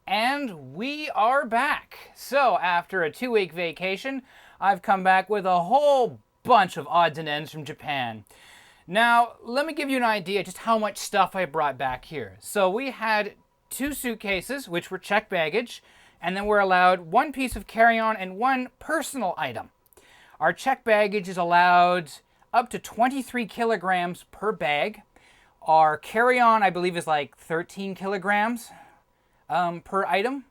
And we are back. So after a 2-week vacation, I've come back with a whole bunch of odds and ends from Japan. Now, let me give you an idea just how much stuff I brought back here. So we had 2 suitcases, which were checked baggage, and then we're allowed 1 piece of carry-on and 1 personal item. Our checked baggage is allowed up to 23 kilograms per bag. Our carry-on, I believe, is like 13 kilograms per item.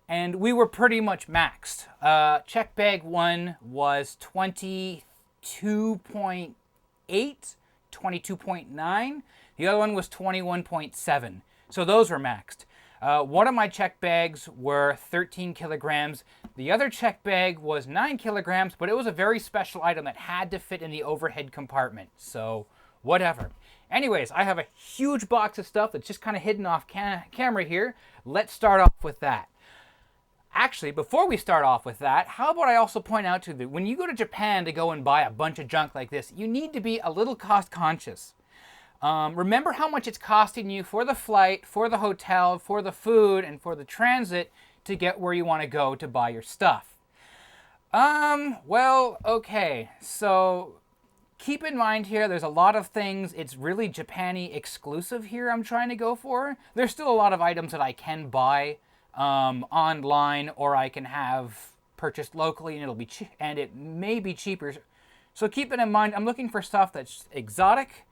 And we were pretty much maxed. Check bag 1 was 22.8, 22.9. The other one was 21.7. So those were maxed. One of my check bags were 13 kilograms. The other check bag was 9 kilograms, but it was a very special item that had to fit in the overhead compartment. So whatever. Anyways, I have a huge box of stuff that's just kind of hidden off camera here. Let's start off with that. Actually, before we start off with that, how about I also point out to you that when you go to Japan to go and buy a bunch of junk like this, you need to be a little cost conscious. Remember how much it's costing you for the flight, for the hotel, for the food, and for the transit to get where you want to go to buy your stuff. Well, okay, so keep in mind here, there's a lot of things, it's really Japan-y exclusive here I'm trying to go for. There's still a lot of items that I can buy online, or I can have purchased locally, and it may be cheaper. So keep it in mind, I'm looking for stuff that's exotic,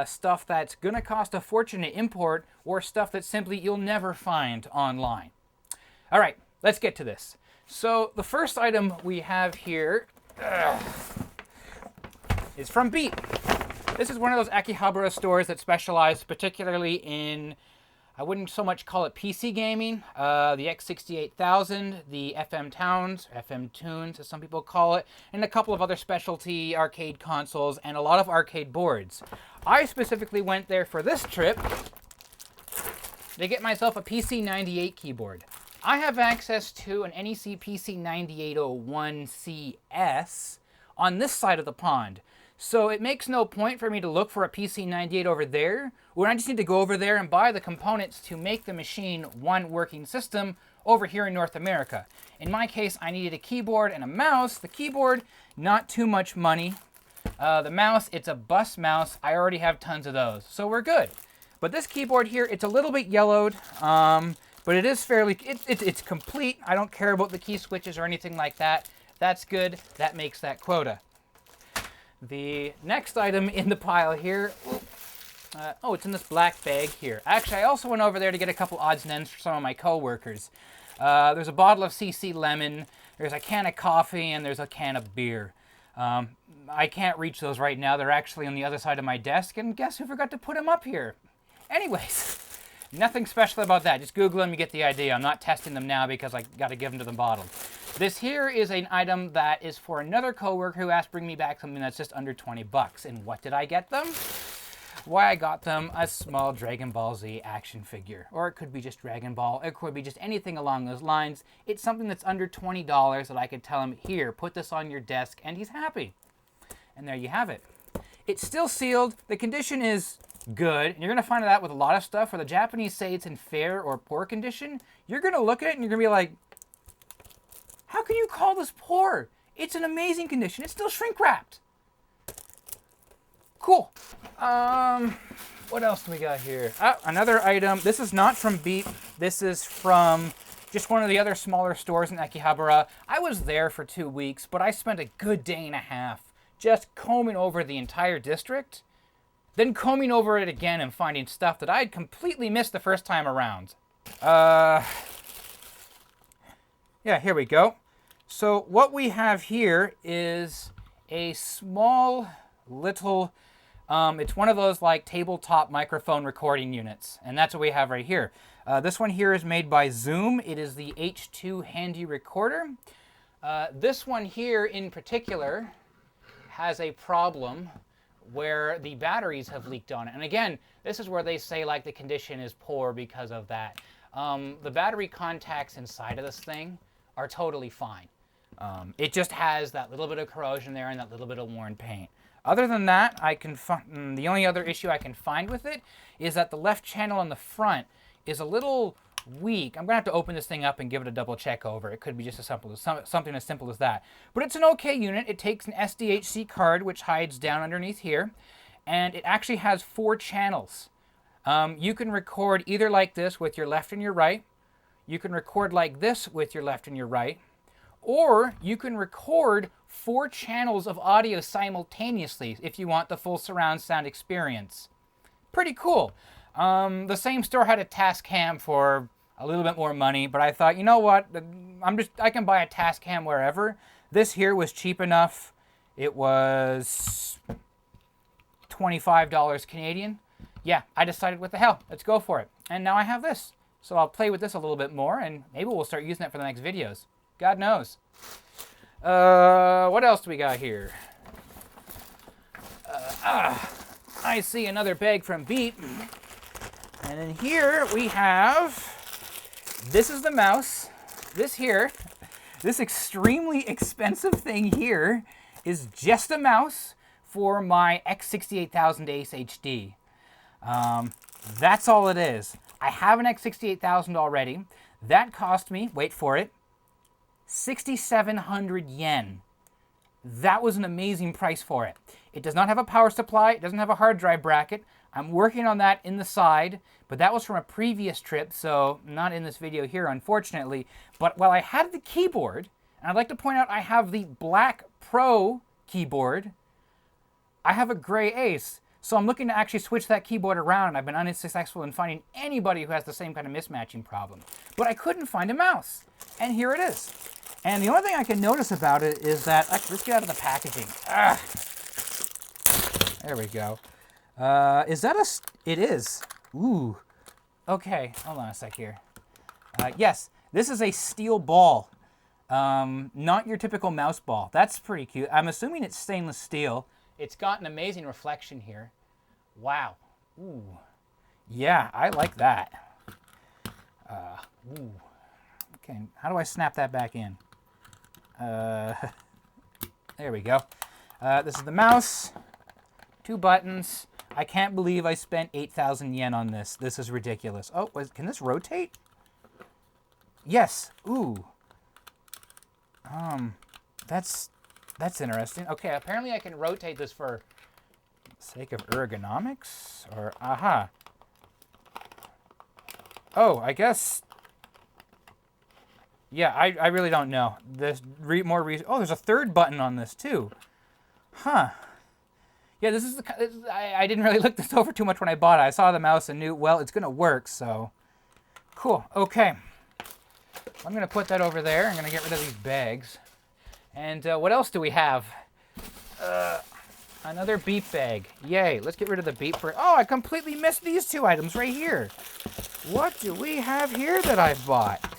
stuff that's gonna cost a fortune to import, or stuff that simply you'll never find online. All right, let's get to this. So the first item we have here is from Beat. This is one of those Akihabara stores that specialize particularly in, I wouldn't so much call it PC gaming, the X68000, the FM Tunes, as some people call it, and a couple of other specialty arcade consoles, and a lot of arcade boards. I specifically went there for this trip to get myself a PC98 keyboard. I have access to an NEC PC9801CS on this side of the pond. So it makes no point for me to look for a PC98 over there, when I just need to go over there and buy the components to make the machine one working system over here in North America. In my case, I needed a keyboard and a mouse. The keyboard, not too much money. The mouse, it's a bus mouse. I already have tons of those, so we're good. But this keyboard here, it's a little bit yellowed, but it is fairly, it's complete. I don't care about the key switches or anything like that. That's good. That makes that quota. The next item in the pile here, it's in this black bag here. Actually, I also went over there to get a couple odds and ends for some of my coworkers. There's a bottle of CC Lemon, there's a can of coffee, and there's a can of beer. I can't reach those right now. They're actually on the other side of my desk, and guess who forgot to put them up here? Anyways, nothing special about that. Just Google them, you get the idea. I'm not testing them now because I got to give them to them bottled. This here is an item that is for another coworker who asked to bring me back something that's just under 20 bucks. And what did I get them? Why, I got them a small Dragon Ball Z action figure. Or it could be just Dragon Ball. It could be just anything along those lines. It's something that's under $20 that I could tell him, here, put this on your desk, and he's happy. And there you have it. It's still sealed. The condition is good. And you're going to find that with a lot of stuff where the Japanese say it's in fair or poor condition. You're going to look at it and you're going to be like, how can you call this poor? It's in amazing condition. It's still shrink wrapped. Cool. What else do we got here? Another item. This is not from Beat. This is from just one of the other smaller stores in Akihabara. I was there for 2 weeks, but I spent a good day and a half just combing over the entire district, then combing over it again and finding stuff that I'd completely missed the first time around. Yeah, here we go. So what we have here is a small little, it's one of those like tabletop microphone recording units. And that's what we have right here. This one here is made by Zoom. It is the H2 Handy Recorder. This one here in particular has a problem where the batteries have leaked on it. And again, this is where they say like the condition is poor because of that. The battery contacts inside of this thing are totally fine. It just has that little bit of corrosion there and that little bit of worn paint. Other than that, the only other issue I can find with it is that the left channel on the front is a little weak. I'm going to have to open this thing up and give it a double check over. It could be just as simple as something as simple as that. But it's an okay unit. It takes an SDHC card, which hides down underneath here. And it actually has 4 channels. You can record either like this with your left and your right. You can record like this with your left and your right. Or you can record 4 channels of audio simultaneously if you want the full surround sound experience. Pretty cool. The same store had a Tascam for a little bit more money, but I thought, you know what? I can buy a Tascam wherever. This here was cheap enough. It was $25 Canadian. Yeah, I decided, what the hell? Let's go for it. And now I have this. So I'll play with this a little bit more, and maybe we'll start using it for the next videos. God knows. What else do we got here? I see another bag from Beat. And in here we have, this is the mouse. This here, this extremely expensive thing here is just a mouse for my X68000 Ace HD. That's all it is. I have an X68000 already. That cost me, wait for it, 6,700 yen. That was an amazing price for it. It does not have a power supply. It doesn't have a hard drive bracket. I'm working on that in the side, but that was from a previous trip, so not in this video here, unfortunately. But while I had the keyboard, and I'd like to point out I have the Black Pro keyboard, I have a gray Ace. So I'm looking to actually switch that keyboard around, and I've been unsuccessful in finding anybody who has the same kind of mismatching problem. But I couldn't find a mouse, and here it is. And the only thing I can notice about it is that, let's get out of the packaging. There we go. Is that it is. Ooh. Okay, hold on a sec here. Yes, this is a steel ball. Not your typical mouse ball. That's pretty cute. I'm assuming it's stainless steel. It's got an amazing reflection here. Wow. Ooh. Yeah, I like that. Ooh. Okay, how do I snap that back in? There we go. This is the mouse. 2 buttons. I can't believe I spent 8,000 yen on this. This is ridiculous. Oh, can this rotate? Yes. Ooh. That's interesting. Okay, apparently I can rotate this for sake of ergonomics, or aha. Oh, I guess. Yeah, I really don't know. There's oh, there's a 3rd button on this too. Huh. Yeah, this is I didn't really look this over too much when I bought it. I saw the mouse and knew, well, it's gonna work, so. Cool, okay. I'm gonna put that over there. I'm gonna get rid of these bags. And what else do we have? Another Beep bag. Yay, let's get rid of the Beep for... Oh, I completely missed these 2 items right here. What do we have here that I've bought?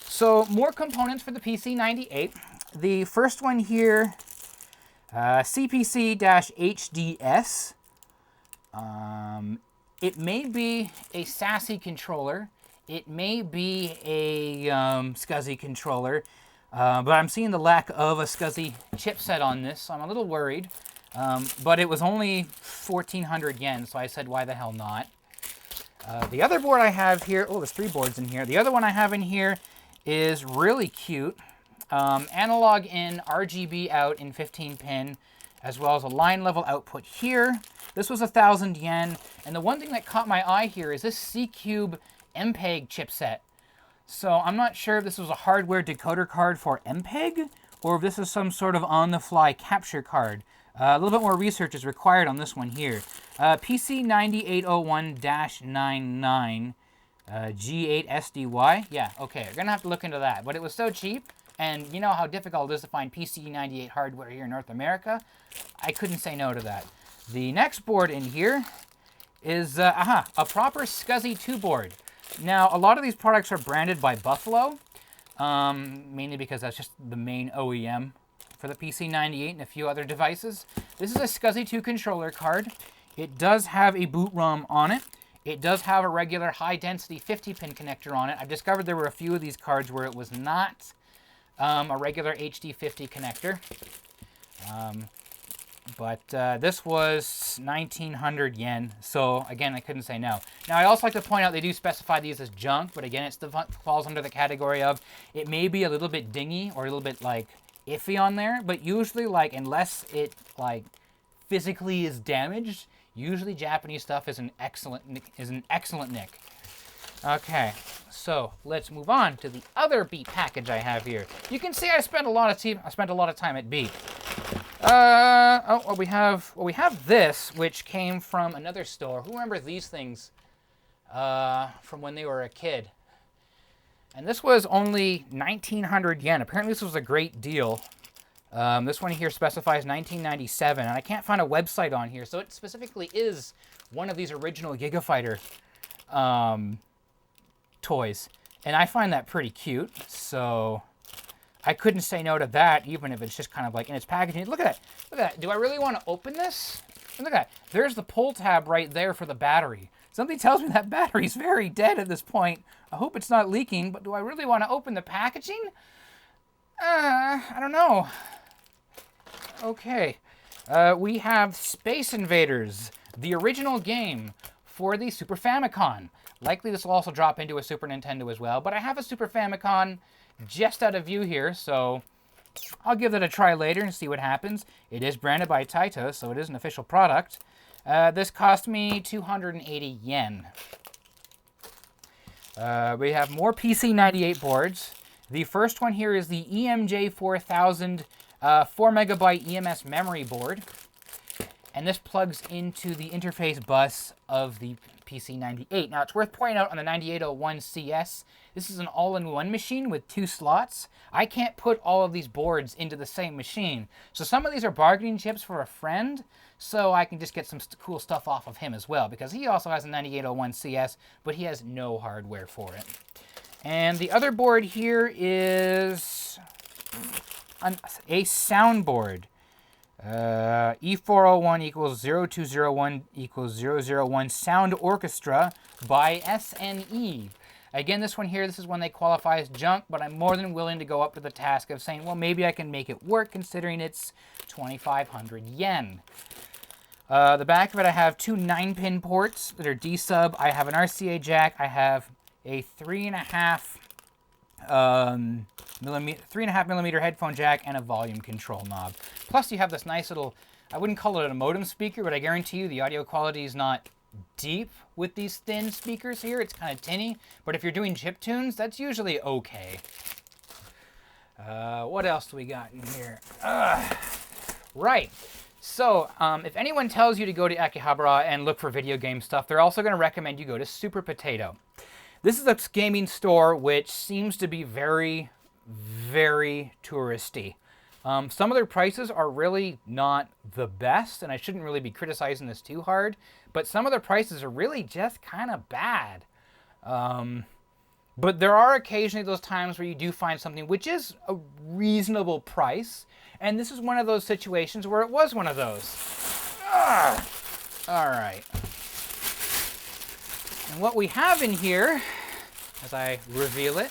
So, more components for the PC98. The first one here, CPC-HDS. It may be a SASE controller. It may be a SCSI controller. But I'm seeing the lack of a SCSI chipset on this, so I'm a little worried. But it was only 1,400 yen, so I said, why the hell not? The other board I have here, oh, there's 3 boards in here. The other one I have in here is really cute. Analog in, RGB out in 15-pin, as well as a line level output here. This was 1,000 yen. And the one thing that caught my eye here is this C-Cube MPEG chipset. So I'm not sure if this was a hardware decoder card for MPEG, or if this is some sort of on-the-fly capture card. A little bit more research is required on this one here. PC9801-99 G8SDY. Yeah, okay, we're gonna have to look into that. But it was so cheap, and you know how difficult it is to find PC98 hardware here in North America. I couldn't say no to that. The next board in here is a proper SCSI 2 board. Now, a lot of these products are branded by Buffalo, mainly because that's just the main OEM for the PC98 and a few other devices. This is a SCSI 2 controller card. It does have a boot ROM on it. It does have a regular high-density 50-pin connector on it. I've discovered there were a few of these cards where it was not a regular HD50 connector. But this was 1,900 yen, so again, I couldn't say no. Now, I also like to point out they do specify these as junk, but again, it falls under the category of it may be a little bit dingy or a little bit like iffy on there, but usually, like, unless it like physically is damaged, usually Japanese stuff is an excellent nick. Okay, so let's move on to the other Beat package I have here. You can see I spent a lot of time at Beat. We have this, which came from another store. Who remembers these things from when they were a kid? And this was only 1,900 yen. Apparently this was a great deal. This one here specifies 1997, and I can't find a website on here, so it specifically is one of these original Giga Fighter toys. And I find that pretty cute, so I couldn't say no to that, even if it's just kind of like in its packaging. Look at that. Look at that. Do I really want to open this? Look at that. There's the pull tab right there for the battery. Something tells me that battery's very dead at this point. I hope it's not leaking, but do I really want to open the packaging? I don't know. Okay. We have Space Invaders, the original game for the Super Famicom. Likely this will also drop into a Super Nintendo as well, but I have a Super Famicom just out of view here, so I'll give that a try later and see what happens. It is branded by Taito, so it is an official product. This cost me 280 yen. We have more PC98 boards. The first one here is the EMJ4000 4MB EMS memory board. And this plugs into the interface bus of the PC98. Now, it's worth pointing out on the 9801 CS, this is an all-in-one machine with 2 slots. I can't put all of these boards into the same machine. So some of these are bargaining chips for a friend, so I can just get some cool stuff off of him as well, because he also has a 9801 CS, but he has no hardware for it. And the other board here is a soundboard. E401 equals 0201 equals 001 Sound Orchestra by SNE. Again, this one here, this is when they qualify as junk, but I'm more than willing to go up to the task of saying, well, maybe I can make it work considering it's 2,500 yen. The back of it, I have 2 9-pin ports that are D-sub. I have an RCA jack. I have a 3.5 millimeter headphone jack and a volume control knob. Plus you have this nice little, I wouldn't call it a modem speaker, but I guarantee you the audio quality is not deep with these thin speakers here. It's kind of tinny, but if you're doing chiptunes, that's usually okay. What else do we got in here? Right. So, if anyone tells you to go to Akihabara and look for video game stuff, they're also going to recommend you go to Super Potato. This is a gaming store which seems to be very, very touristy. Some of their prices are really not the best, and I shouldn't really be criticizing this too hard, but some of their prices are really just kind of bad. But there are occasionally those times where you do find something which is a reasonable price, and this is one of those situations where it was one of those. All right. And what we have in here, as I reveal it,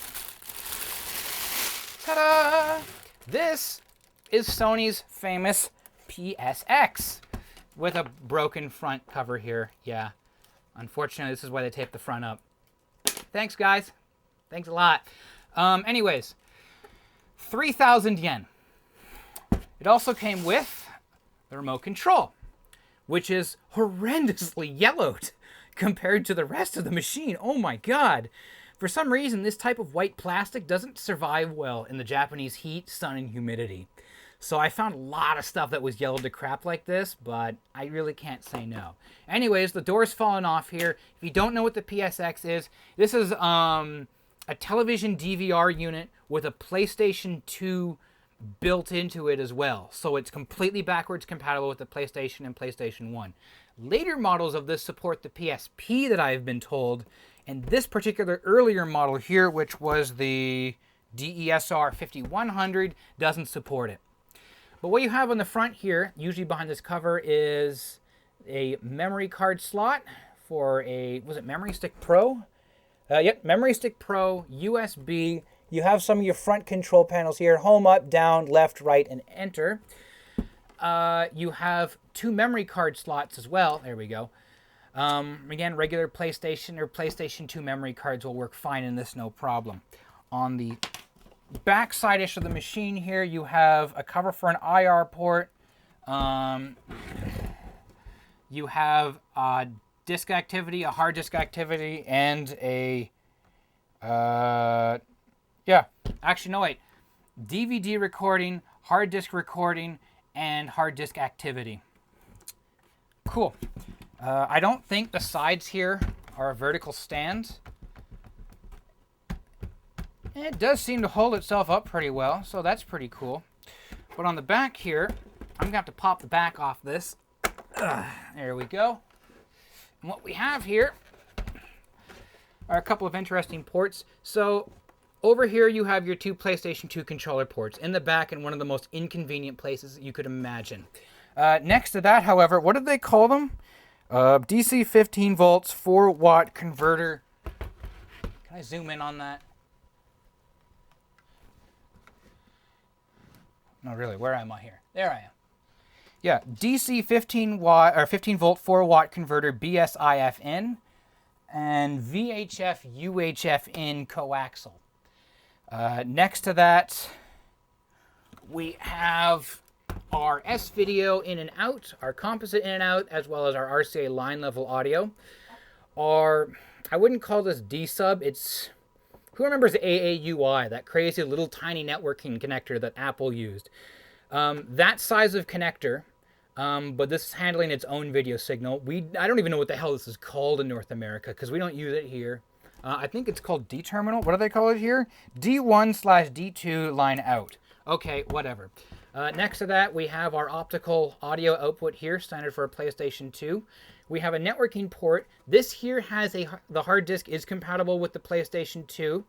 ta-da! This is Sony's famous PSX with a broken front cover here. Yeah, unfortunately, this is why they taped the front up. Thanks, guys. Thanks a lot. Anyways, 3,000 yen. It also came with the remote control, which is horrendously yellowed compared to the rest of the machine. Oh my god. For some reason, this type of white plastic doesn't survive well in the Japanese heat, sun, and humidity. So I found a lot of stuff that was yellowed to crap like this, but I really can't say no. Anyways, the door's fallen off here. If you don't know what the PSX is, this is a television DVR unit with a PlayStation 2 built into it as well. So it's completely backwards compatible with the PlayStation and PlayStation 1. Later models of this support the PSP that I've been told, and this particular earlier model here, which was the DESR 5100, doesn't support it. But what you have on the front here, usually behind this cover, is a memory card slot for a, was it Memory Stick Pro? Yep, Memory Stick Pro, USB. You have some of your front control panels here, home, up, down, left, right, and enter. you have 2 memory card slots as well. There we go. Again, regular PlayStation or PlayStation 2 memory cards will work fine in this, no problem. On the back side-ish of the machine here, you have a cover for an IR port. You have disk activity, a hard disk activity, and a... yeah, actually, no, wait. DVD recording, hard disk recording, and hard disk activity. Cool. I don't think the sides here are a vertical stand. It does seem to hold itself up pretty well, so that's pretty cool. But on the back here, I'm going to have to pop the back off this. There we go. And what we have here are a couple of interesting ports. So over here you have your 2 PlayStation 2 controller ports in the back in one of the most inconvenient places you could imagine. Next to that, however, what did they call them? DC 15 volts, 4-watt converter. Can I zoom in on that? No, really, where am I here? There I am. Yeah, DC 15 watt or 15 volt 4-watt converter BSIF in and VHF UHF in coaxial. Next to that, we have our S-video in and out, our composite in and out, as well as our RCA line level audio. Our, I wouldn't call this D-sub, it's, who remembers AAUI, that crazy little tiny networking connector that Apple used? That size of connector, but this is handling its own video signal. I don't even know what the hell this is called in North America, because we don't use it here. I think it's called D-terminal. What do they call it here? D1/D2 line out. Okay, whatever. Next to that, we have our optical audio output here, standard for a PlayStation 2. We have a networking port. This here has the hard disk is compatible with the PlayStation 2,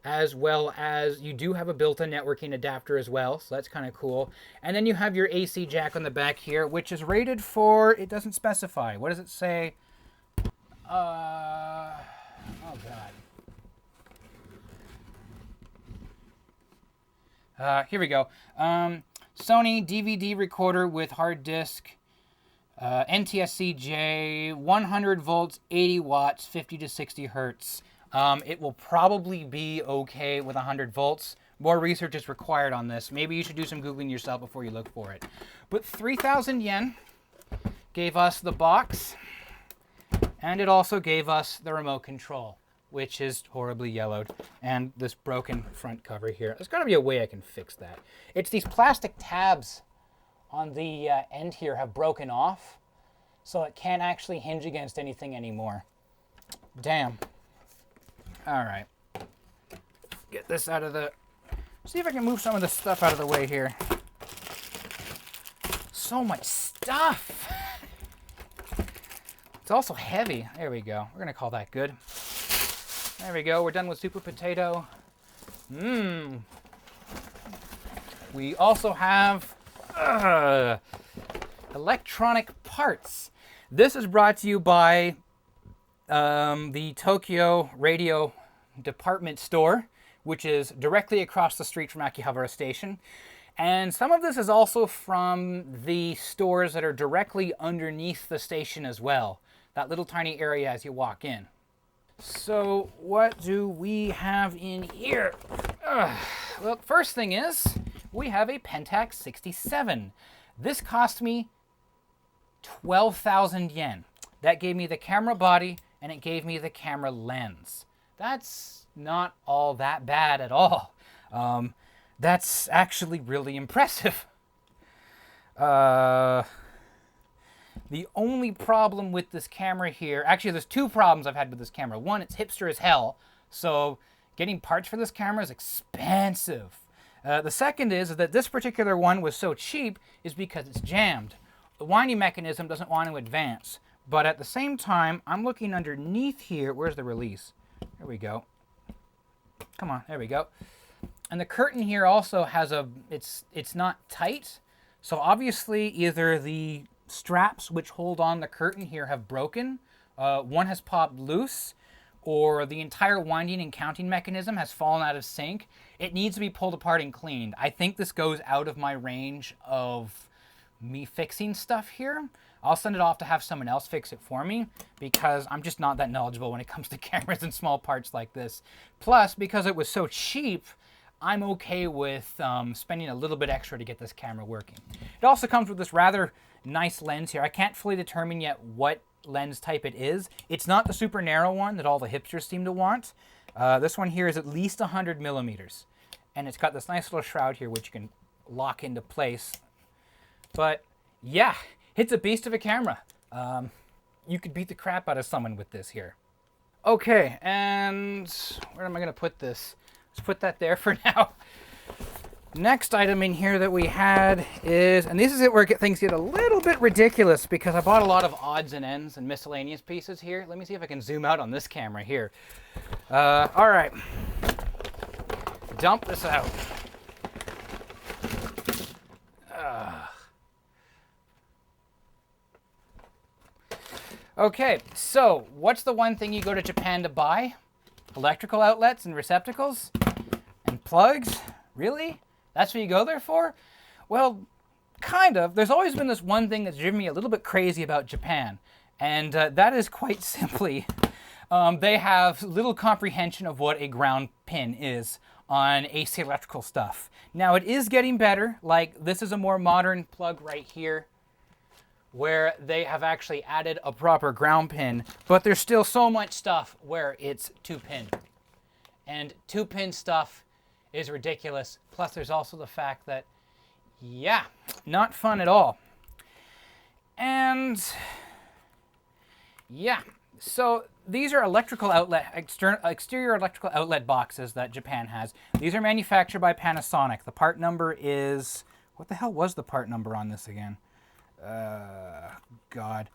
as well as you do have a built-in networking adapter as well, so that's kind of cool. And then you have your AC jack on the back here, which is rated for, it doesn't specify. What does it say? Oh, God. Here we go. Sony DVD recorder with hard disk, NTSC-J, 100 volts, 80 watts, 50 to 60 hertz. It will probably be okay with 100 volts. More research is required on this. Maybe you should do some Googling yourself before you look for it. But 3,000 yen gave us the box, and it also gave us the remote control, which is horribly yellowed, and this broken front cover here. There's got to be a way I can fix that. It's these plastic tabs on the end here have broken off, so it can't actually hinge against anything anymore. Damn. All right. Get this out of the... See if I can move some of this stuff out of the way here. So much stuff! It's also heavy. There we go. We're going to call that good. There we go. We're done with Super Potato. We also have electronic parts. This is brought to you by the Tokyo Radio Department Store, which is directly across the street from Akihabara Station. And some of this is also from the stores that are directly underneath the station as well. That little tiny area as you walk in. So what do we have in here? Well, first thing is, we have a Pentax 67. This cost me 12,000 yen. That gave me the camera body, and it gave me the camera lens. That's not all that bad at all. That's actually really impressive. The only problem with this camera here, actually there's 2 problems I've had with this camera. One, it's hipster as hell, so getting parts for this camera is expensive. The second is that this particular one was so cheap is because it's jammed. The winding mechanism doesn't want to advance. But at the same time, I'm looking underneath here. Where's the release? There we go. Come on, there we go. And the curtain here also has it's not tight. So obviously either the straps which hold on the curtain here have broken, one has popped loose, or the entire winding and counting mechanism has fallen out of sync. It needs to be pulled apart and cleaned. I think this goes out of my range of me fixing stuff here. I'll send it off to have someone else fix it for me because I'm just not that knowledgeable when it comes to cameras and small parts like this. Plus, because it was so cheap, I'm okay with spending a little bit extra to get this camera working. It also comes with this rather nice lens here. I can't fully determine yet what lens type it is. It's not the super narrow one that all the hipsters seem to want. This one here is at least 100 millimeters. And it's got this nice little shroud here which you can lock into place. But yeah, it's a beast of a camera. You could beat the crap out of someone with this here. Okay, and where am I going to put this? Let's put that there for now. Next item in here that we had is, and this is it where things get a little bit ridiculous because I bought a lot of odds and ends and miscellaneous pieces here. Let me see if I can zoom out on this camera here. All right. Dump this out. Okay, so what's the one thing you go to Japan to buy? Electrical outlets and receptacles? And plugs? Really? That's what you go there for? Well, kind of. There's always been this one thing that's driven me a little bit crazy about Japan. And that is quite simply, they have little comprehension of what a ground pin is on AC electrical stuff. Now, it is getting better. Like, this is a more modern plug right here, where they have actually added a proper ground pin, but there's still so much stuff where it's 2-pin. And 2-pin stuff is ridiculous. Plus, there's also the fact that, yeah, not fun at all. And, yeah, so these are electrical outlet, exterior electrical outlet boxes that Japan has. These are manufactured by Panasonic. The part number is, what the hell was the part number on this again? God.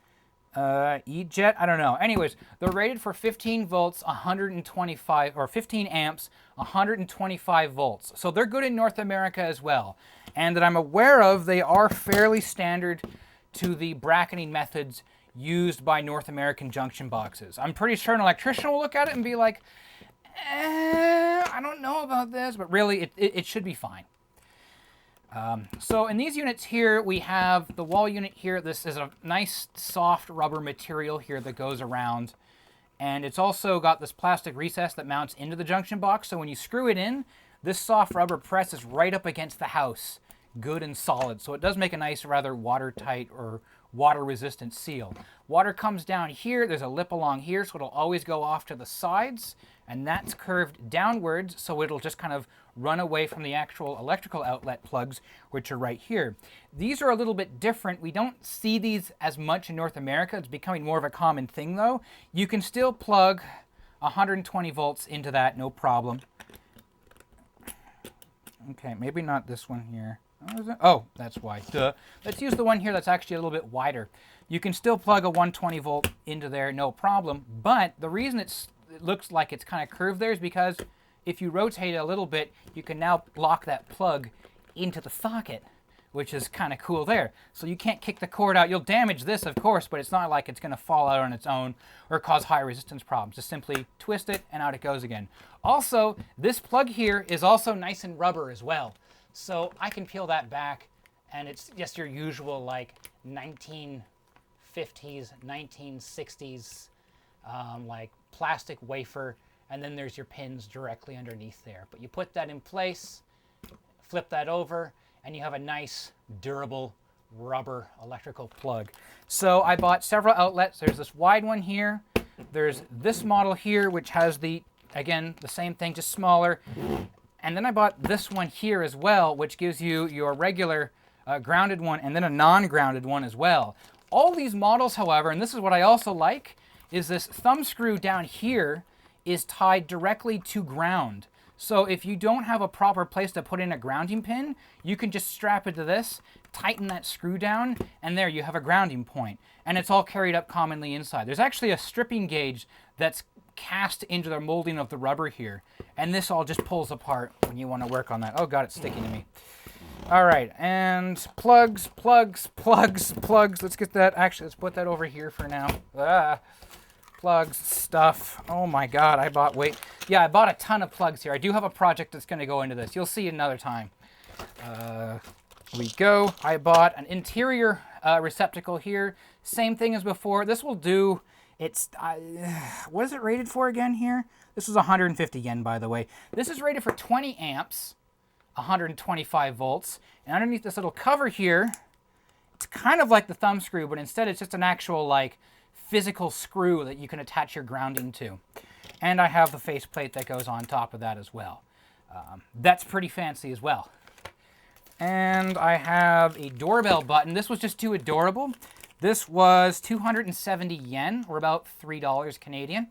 E-Jet? I don't know. Anyways, they're rated for 15 volts, 125, or 15 amps, 125 volts. So they're good in North America as well. And that I'm aware of, they are fairly standard to the bracketing methods used by North American junction boxes. I'm pretty sure an electrician will look at it and be like, I don't know about this, but really it should be fine. So in these units here, we have the wall unit here. This is a nice soft rubber material here that goes around. And it's also got this plastic recess that mounts into the junction box. So when you screw it in, this soft rubber presses right up against the house, good and solid. So it does make a nice, rather watertight or water-resistant seal. Water comes down here. There's a lip along here, so it'll always go off to the sides. And that's curved downwards, so it'll just kind of run away from the actual electrical outlet plugs, which are right here. These are a little bit different. We don't see these as much in North America. It's becoming more of a common thing, though. You can still plug 120 volts into that, no problem. Okay, maybe not this one here. Oh, that's why. Duh. Let's use the one here that's actually a little bit wider. You can still plug a 120 volt into there, no problem. But the reason it looks like it's kind of curved there is because if you rotate it a little bit, you can now lock that plug into the socket, which is kind of cool there. So you can't kick the cord out. You'll damage this, of course, but it's not like it's going to fall out on its own or cause high resistance problems. Just simply twist it and out it goes again. Also, this plug here is also nice and rubber as well. So I can peel that back and it's just your usual like 1950s, 1960s like plastic wafer, and then there's your pins directly underneath there. But you put that in place, flip that over, and you have a nice, durable, rubber electrical plug. So I bought several outlets. There's this wide one here. There's this model here, which has the, again, the same thing, just smaller. And then I bought this one here as well, which gives you your regular grounded one and then a non-grounded one as well. All these models, however, and this is what I also like, is this thumb screw down here is tied directly to ground. So if you don't have a proper place to put in a grounding pin, you can just strap it to this, tighten that screw down, and there you have a grounding point. And it's all carried up commonly inside. There's actually a stripping gauge that's cast into the molding of the rubber here. And this all just pulls apart when you want to work on that. Oh God, it's sticking to me. All right, and plugs. Let's get that, actually, let's put that over here for now. Plugs, stuff. Oh my God, I bought a ton of plugs here. I do have a project that's going to go into this. You'll see it another time. we go. I bought an interior receptacle here. Same thing as before. This will do, it's, what is it rated for again here? This is 150 yen, by the way. This is rated for 20 amps, 125 volts. And underneath this little cover here, it's kind of like the thumb screw, but instead it's just an actual, like, physical screw that you can attach your grounding to. And I have the faceplate that goes on top of that as well. That's pretty fancy as well. And I have a doorbell button. This was just too adorable. This was 270 yen, or about $3 Canadian.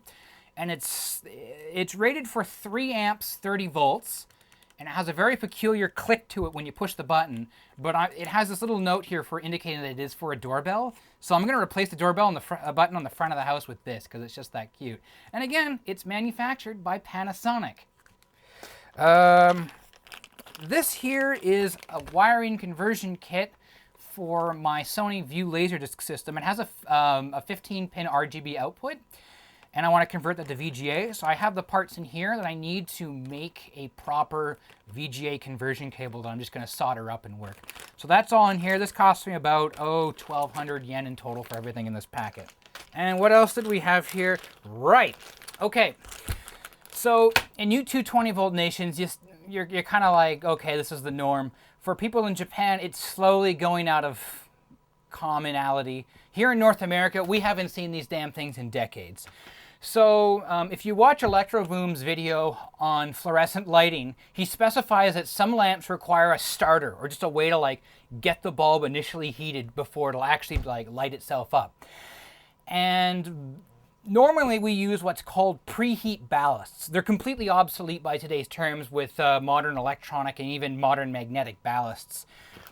And it's rated for 3 amps, 30 volts. And it has a very peculiar click to it when you push the button. But it has this little note here for indicating that it is for a doorbell. So I'm going to replace the doorbell and the button on the front of the house with this, because it's just that cute. And again, it's manufactured by Panasonic. This here is a wiring conversion kit for my Sony View Laserdisc system. It has a 15-pin RGB output, and I want to convert that to VGA. So I have the parts in here that I need to make a proper VGA conversion cable that I'm just going to solder up and work. So that's all in here. This cost me about, 1,200 yen in total for everything in this packet. And what else did we have here? Right. Okay. So in you 220-volt nations, you're kind of like, okay, this is the norm. For people in Japan, it's slowly going out of commonality. Here in North America, we haven't seen these damn things in decades. So if you watch Electroboom's video on fluorescent lighting, he specifies that some lamps require a starter, or just a way to like get the bulb initially heated before it'll actually like light itself up. And normally we use what's called preheat ballasts. They're completely obsolete by today's terms with modern electronic and even modern magnetic ballasts.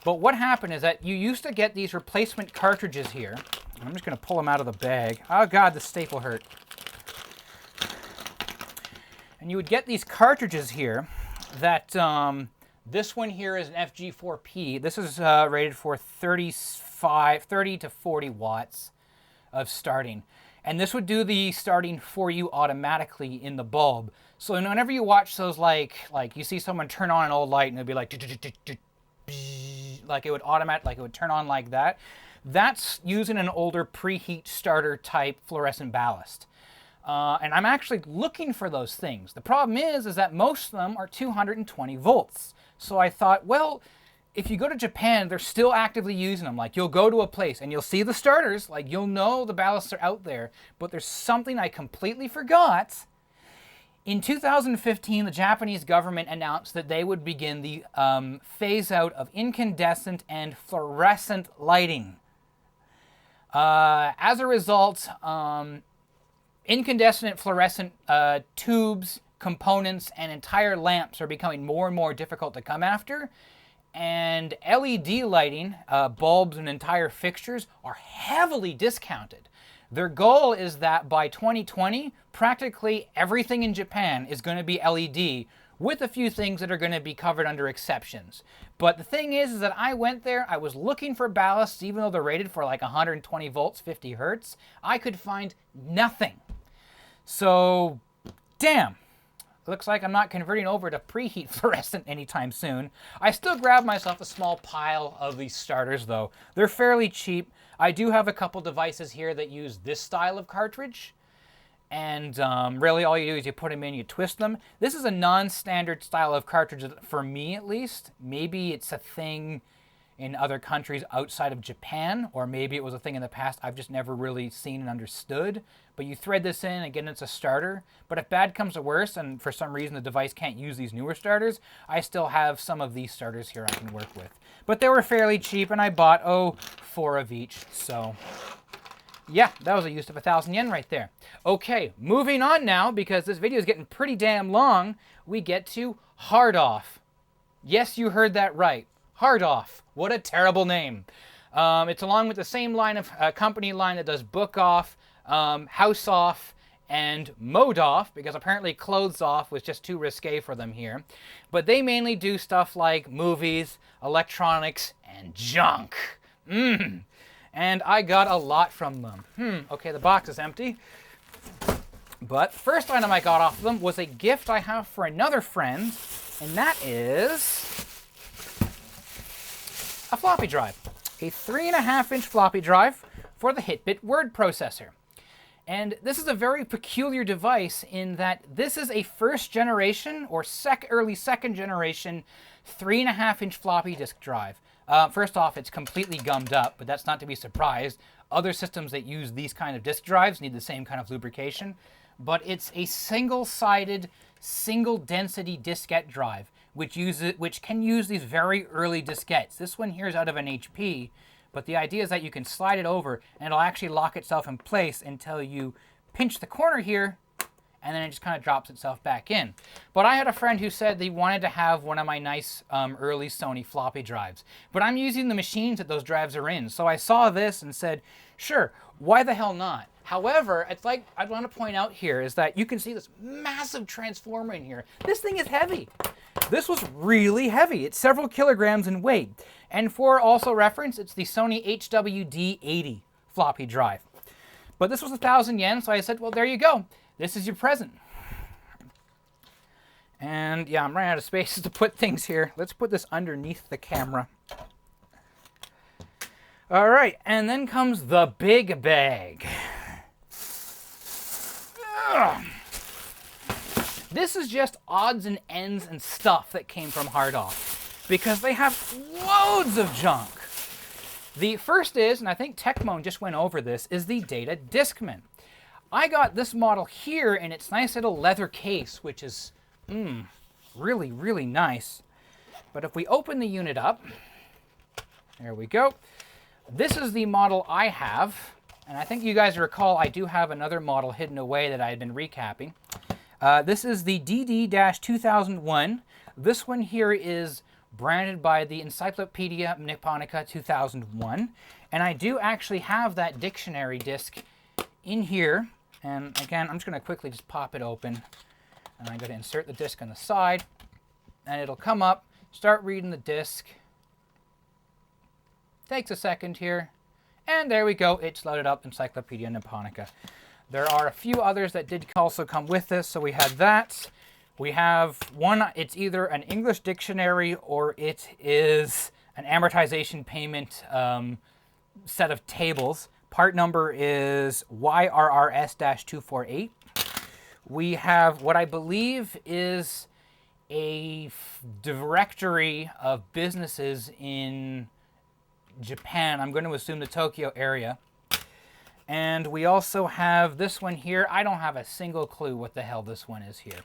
But what happened is that you used to get these replacement cartridges here. I'm just going to pull them out of the bag. Oh God, the staple hurt. And you would get these cartridges here that, this one here is an FG4P. This is rated for 30 to 40 watts of starting. And this would do the starting for you automatically in the bulb. So whenever you watch those, like you see someone turn on an old light and it'd be like, like it would turn on like that. That's using an older preheat starter type fluorescent ballast. And I'm actually looking for those things. The problem is that most of them are 220 volts. So I thought, well, if you go to Japan, they're still actively using them. Like, you'll go to a place and you'll see the starters, like you'll know the ballasts are out there, but there's something I completely forgot. In 2015, the Japanese government announced that they would begin the phase out of incandescent and fluorescent lighting. As a result, incandescent and fluorescent tubes, components, and entire lamps are becoming more and more difficult to come after. And LED lighting, bulbs and entire fixtures, are heavily discounted. Their goal is that by 2020, practically everything in Japan is going to be LED, with a few things that are going to be covered under exceptions. But the thing is that I went there, I was looking for ballasts, even though they're rated for like 120 volts, 50 hertz. I could find nothing. So, damn. Looks like I'm not converting over to preheat fluorescent anytime soon. I still grabbed myself a small pile of these starters though. They're fairly cheap. I do have a couple devices here that use this style of cartridge. And really all you do is you put them in, you twist them. This is a non-standard style of cartridge for me at least. Maybe it's a thing in other countries outside of Japan, or maybe it was a thing in the past I've just never really seen and understood. But you thread this in, again, it's a starter. But if bad comes to worse, and for some reason the device can't use these newer starters, I still have some of these starters here I can work with. But they were fairly cheap, and I bought, 4 of each. So, yeah, that was a use of 1,000 yen right there. Okay, moving on now, because this video is getting pretty damn long, we get to Hard Off. Yes, you heard that right. Hard Off. What a terrible name. It's along with the same line of company line that does Book Off, House Off, and Mode Off, because apparently Clothes Off was just too risque for them here. But they mainly do stuff like movies, electronics, and junk. And I got a lot from them. Okay, the box is empty. But the first item I got off of them was a gift I have for another friend, and that is a floppy drive. A 3.5-inch floppy drive for the Hitbit word processor. And this is a very peculiar device in that this is a first generation or early second generation 3.5-inch floppy disk drive. First off, it's completely gummed up, but that's not to be surprised. Other systems that use these kind of disk drives need the same kind of lubrication. But it's a single-sided, single-density diskette drive, which can use these very early diskettes. This one here is out of an HP, but the idea is that you can slide it over, and it'll actually lock itself in place until you pinch the corner here, and then it just kind of drops itself back in. But I had a friend who said they wanted to have one of my nice early Sony floppy drives. But I'm using the machines that those drives are in. So I saw this and said, sure, why the hell not? However, it's like I'd want to point out here is that you can see this massive transformer in here. This thing is heavy. This was really heavy. It's several kilograms in weight. And for also reference, it's the Sony HWD80 floppy drive. But this was 1,000 yen, so I said, well, there you go. This is your present. And yeah, I'm running out of spaces to put things here. Let's put this underneath the camera. All right, and then comes the big bag. Ugh. This is just odds and ends and stuff that came from Hardoff, because they have loads of junk. The first is, and I think Tecmo just went over this, is the Data Discman. I got this model here in its nice little leather case, which is really, really nice. But if we open the unit up, there we go. This is the model I have. And I think you guys recall I do have another model hidden away that I had been recapping. This is the DD-2001. This one here is branded by the Encyclopedia Nipponica 2001. And I do actually have that dictionary disc in here. And again, I'm just going to quickly just pop it open. And I'm going to insert the disc on the side. And it'll come up, start reading the disc. Takes a second here. And there we go. It's loaded up Encyclopedia Nipponica. There are a few others that did also come with this. So we had that. We have one, it's either an English dictionary or it is an amortization payment set of tables. Part number is YRRS-248. We have what I believe is a directory of businesses in Japan. I'm going to assume the Tokyo area. And we also have this one here. I don't have a single clue what the hell this one is here.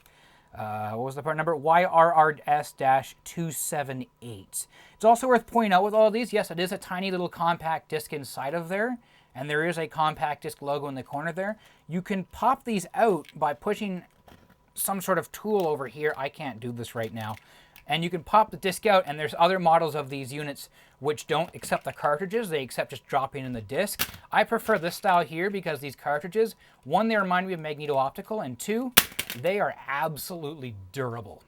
What was the part number? YRRS-278. It's also worth pointing out with all of these, yes, it is a tiny little compact disc inside of there. And there is a compact disc logo in the corner there. You can pop these out by pushing some sort of tool over here. I can't do this right now. And you can pop the disc out, and there's other models of these units which don't accept the cartridges. They accept just dropping in the disc. I prefer this style here because these cartridges, one, they remind me of magneto-optical, and two, they are absolutely durable.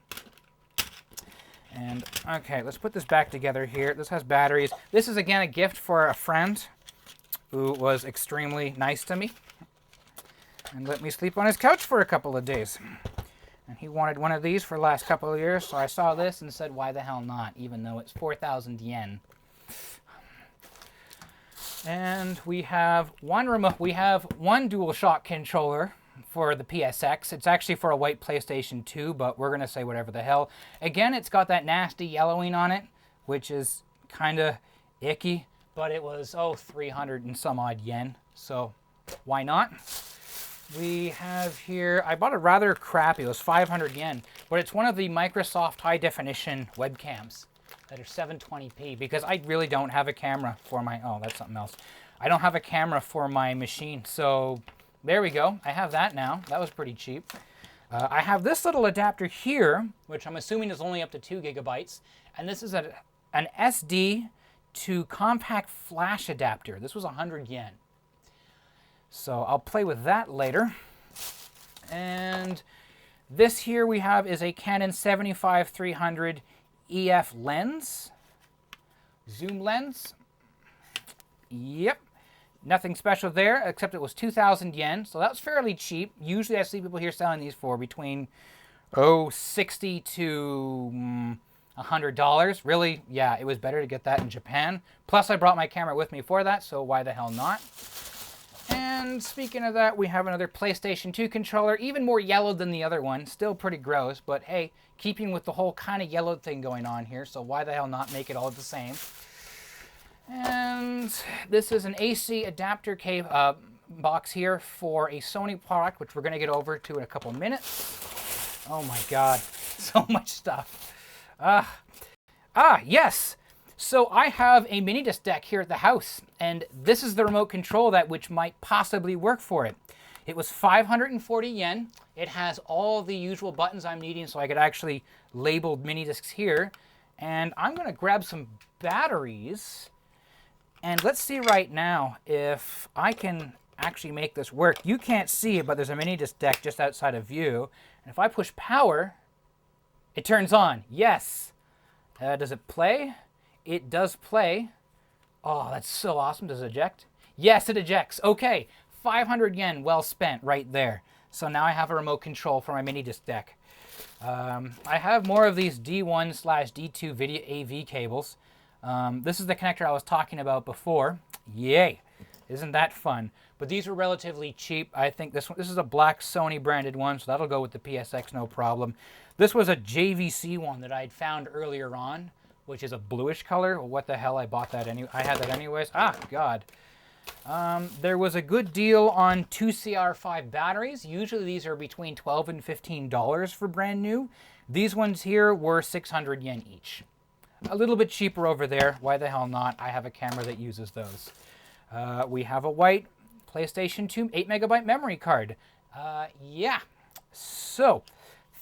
And, okay, let's put this back together here. This has batteries. This is, again, a gift for a friend who was extremely nice to me and let me sleep on his couch for a couple of days. And he wanted one of these for the last couple of years, so I saw this and said, why the hell not, even though it's 4,000 yen. And we have one remote. We have one DualShock controller for the PSX. It's actually for a white PlayStation 2, but we're going to say whatever the hell. Again, it's got that nasty yellowing on it, which is kind of icky. But it was, 300 and some odd yen, so why not? We have here, I bought a rather crappy, it was 500 yen, but it's one of the Microsoft high definition webcams that are 720p, because I really don't have a camera for my, that's something else. I don't have a camera for my machine, so there we go. I have that now. That was pretty cheap. I have this little adapter here, which I'm assuming is only up to 2 gigabytes, and this is an SD to compact flash adapter. This was 100 yen. So I'll play with that later. And this here we have is a Canon 75-300 EF lens. Zoom lens. Yep. Nothing special there, except it was 2,000 yen. So that's fairly cheap. Usually I see people here selling these for between, 60 to $100. Really? Yeah, it was better to get that in Japan. Plus, I brought my camera with me for that, so why the hell not? And speaking of that, we have another PlayStation 2 controller, even more yellow than the other one. Still pretty gross, but hey, keeping with the whole kind of yellow thing going on here, so why the hell not make it all the same? And this is an AC adapter box here for a Sony product, which we're going to get over to in a couple minutes. Oh my god, so much stuff. Yes! So I have a mini disc deck here at the house, and this is the remote control which might possibly work for it. It was 540 yen. It has all the usual buttons I'm needing, so I could actually label mini discs here. And I'm going to grab some batteries, and let's see right now if I can actually make this work. You can't see it, but there's a mini disc deck just outside of view. And if I push power, it turns on. Yes. Does it play? It does play. Oh, that's so awesome. Does it eject? Yes, it ejects. Okay, 500 yen well spent right there. So now I have a remote control for my mini disc deck. I have more of these D1/D2 video AV cables. This is the connector I was talking about before. Yay! Isn't that fun? But these were relatively cheap. I think this is a black Sony branded one, so that'll go with the PSX no problem. This was a JVC one that I'd found earlier on, which is a bluish color. Well, what the hell, I bought that anyway. I had that anyways. Ah, God. There was a good deal on 2CR5 batteries. Usually these are between $12 and $15 for brand new. These ones here were 600 yen each. A little bit cheaper over there. Why the hell not? I have a camera that uses those. We have a white PlayStation 2 8MB memory card. Yeah. So,